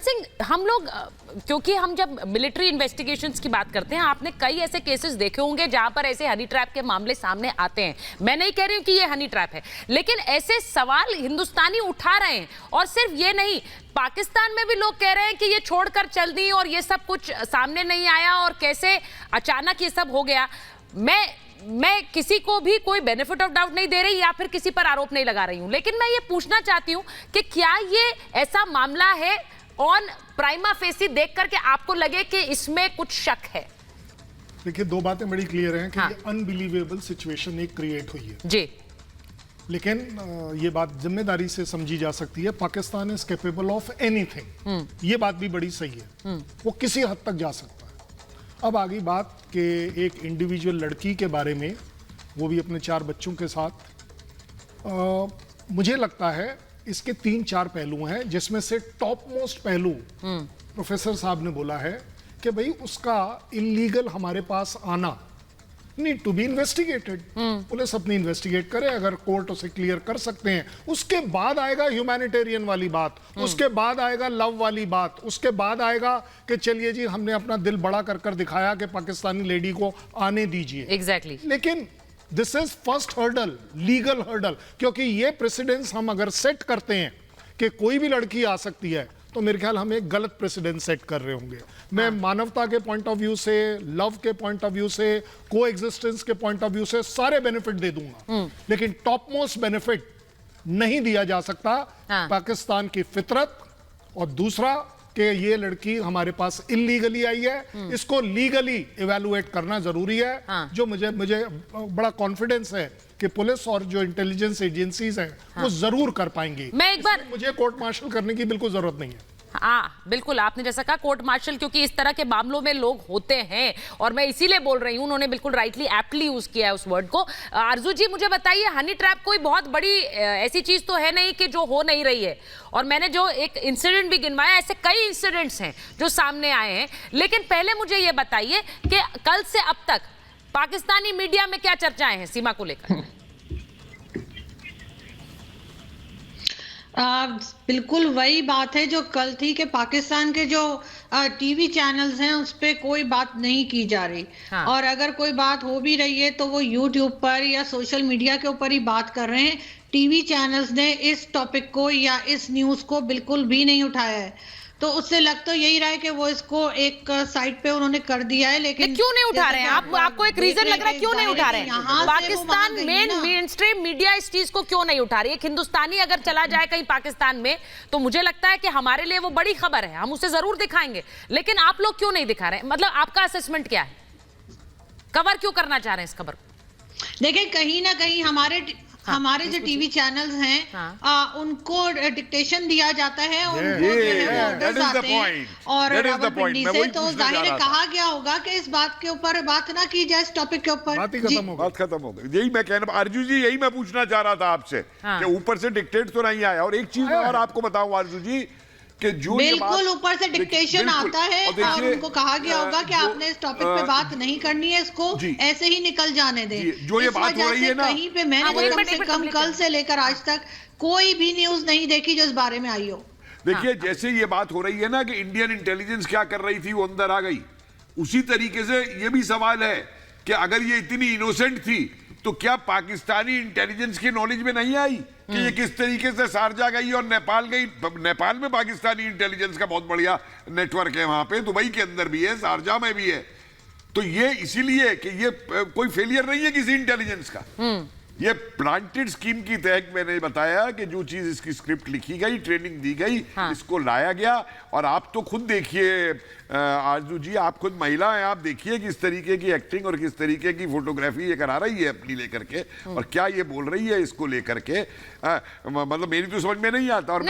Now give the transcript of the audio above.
सिंह, हम लोग क्योंकि हम जब मिलिट्री इन्वेस्टिगेशंस की बात करते हैं, आपने कई ऐसे केसेस देखे होंगे जहां पर ऐसे हनी ट्रैप के मामले सामने आते हैं। मैं नहीं कह रही हूं कि ये हनी ट्रैप है, लेकिन ऐसे सवाल हिंदुस्तानी उठा रहे हैं। और सिर्फ ये नहीं, पाकिस्तान में भी लोग कह रहे हैं कि ये छोड़कर चल दी और ये सब कुछ सामने नहीं आया और कैसे अचानक ये सब हो गया। मैं किसी को भी कोई बेनिफिट ऑफ डाउट नहीं दे रही या फिर किसी पर आरोप नहीं लगा रही हूं, लेकिन मैं ये पूछना चाहती हूं कि क्या ये ऐसा मामला है ऑन प्राइमा फेसी देख करके आपको लगे कि इसमें कुछ शक है? देखिए, दो बातें बड़ी क्लियर हैं कि ये अनबिलीवेबल सिचुएशन एक क्रिएट हुई है जी, लेकिन ये बात जिम्मेदारी से समझी जा सकती है। Pakistan is capable of anything, ये बात भी बड़ी सही है, वो किसी हद तक जा सकता है। अब आगे बात कि एक इंडिविजुअल लड़की के बारे में, वो भी अपने 4 बच्चों के साथ, मुझे लगता है इसके 3-4 पहलू हैं, जिसमें से टॉप मोस्ट पहलू प्रोफेसर साहब ने बोला है कि भाई उसका इलीगल हमारे पास आना need to be investigated. Police अपनी इन्वेस्टिगेट करे, अगर कोर्ट उसे क्लियर कर सकते हैं, उसके बाद आएगा ह्यूमैनिटेरियन वाली बात, उसके बाद आएगा लव वाली बात, उसके बाद आएगा कि चलिए जी हमने अपना दिल बड़ा कर कर दिखाया कि पाकिस्तानी लेडी को आने दीजिए। एग्जैक्टली। लेकिन this is first hurdle, legal hurdle, क्योंकि ये प्रेसिडेंस हम अगर सेट करते हैं कि कोई भी लड़की आ सकती है, तो मेरे ख्याल हम एक गलत प्रेसिडेंट सेट कर रहे होंगे। मैं मानवता के पॉइंट ऑफ व्यू से, लव के पॉइंट ऑफ व्यू से, को एग्जिस्टेंस के पॉइंट ऑफ व्यू से सारे बेनिफिट दे दूंगा, लेकिन टॉप मोस्ट बेनिफिट नहीं दिया जा सकता पाकिस्तान की फितरत, और दूसरा कि ये लड़की हमारे पास इलीगली आई है, इसको लीगली इवैल्यूएट करना जरूरी है। जो मुझे बड़ा कॉन्फिडेंस है कि पुलिस और जो इंटेलिजेंस एजेंसीज हैं वो जरूर कर पाएंगी। मैं एक बार, मुझे कोर्ट मार्शल करने की बिल्कुल जरूरत नहीं है। हाँ बिल्कुल, आपने जैसा कहा कोर्ट मार्शल, क्योंकि इस तरह के मामलों में लोग होते हैं और मैं इसीलिए बोल रही हूँ, उन्होंने बिल्कुल राइटली एप्टली यूज किया है उस वर्ड को। आरजू जी, मुझे बताइए, हनी ट्रैप कोई बहुत बड़ी ऐसी चीज तो है नहीं कि जो हो नहीं रही है, और मैंने जो एक इंसिडेंट भी गिनवाया, ऐसे कई इंसिडेंट्स हैं जो सामने आए हैं। लेकिन पहले मुझे ये बताइए कि कल से अब तक पाकिस्तानी मीडिया में क्या चर्चाएं हैं सीमा को लेकर? बिल्कुल वही बात है जो कल थी कि पाकिस्तान के जो टीवी चैनल्स हैं उस पे कोई बात नहीं की जा रही। और अगर कोई बात हो भी रही है तो वो यूट्यूब पर या सोशल मीडिया के ऊपर ही बात कर रहे हैं। टीवी चैनल्स ने इस टॉपिक को या इस न्यूज को बिल्कुल भी नहीं उठाया है, तो उससे लग तो यही रहा है कि वो इसको एक साइड पे उन्होंने कर दिया है। लेकिन क्यों नहीं उठा रहे हैं? आपको एक रीजन लग रहा है क्यों नहीं उठा रहे हैं? पाकिस्तान मेन स्ट्रीम मीडिया इस चीज को क्यों नहीं उठा रही है? एक हिंदुस्तानी अगर चला जाए कहीं पाकिस्तान में तो मुझे लगता है कि हमारे लिए वो बड़ी खबर है, हम उसे जरूर दिखाएंगे, लेकिन आप लोग क्यों नहीं दिखा रहे हैं? मतलब आपका असेसमेंट क्या है? कवर क्यों करना चाह रहे हैं इस खबर को? देखिए, कहीं ना कहीं हमारे जो टीवी चैनल्स हैं उनको डिक्टेशन दिया जाता है, उनको ऑर्डर्स आते हैं और रावलपिंडी से, तो जाहिर है कहा गया होगा कि इस बात के ऊपर बात ना की जाए, इस टॉपिक के ऊपर बात खत्म हो गई। यही मैं कहना, आरजू जी यही मैं पूछना चाह रहा था आपसे कि ऊपर से डिक्टेट तो नहीं आया। और एक चीज और आपको बताऊं आरजू जी, कि जो बिल्कुल ऊपर से डिक्टेशन आता है और उनको कहा गया होगा कि आपने इस टॉपिक पे बात नहीं करनी है, इसको ऐसे ही निकल जाने दें। जो ये बात हो रही है ना, कहीं पे मैंने कम से कम कल से लेकर आज तक कोई भी न्यूज नहीं देखी जो इस बारे में आई हो। देखिए, जैसे ये बात हो रही है ना कि इंडियन इंटेलिजेंस क्या कर रही थी, वो अंदर आ गई, उसी तरीके से ये भी सवाल है कि अगर ये इतनी इनोसेंट थी तो क्या पाकिस्तानी इंटेलिजेंस की नॉलेज में नहीं आई कि ये किस तरीके से शारजा गई और नेपाल गई? नेपाल में पाकिस्तानी इंटेलिजेंस का बहुत बढ़िया नेटवर्क है, वहां पे दुबई के अंदर भी है, शारजा में भी है। तो ये इसीलिए कि ये कोई फेलियर नहीं है किसी इंटेलिजेंस का, ये प्लांटेड स्कीम की तहत मैंने बताया कि जो चीज इसकी स्क्रिप्ट लिखी गई, ट्रेनिंग दी गई, इसको लाया गया। और आप तो खुद देखिए आरजू जी, आप खुद महिला हैं, आप देखिए किस तरीके की एक्टिंग और किस तरीके की फोटोग्राफी ये करा रही है अपनी लेकर के, और क्या ये बोल रही है इसको लेकर के, मतलब मेरी तो समझ में नहीं आता। और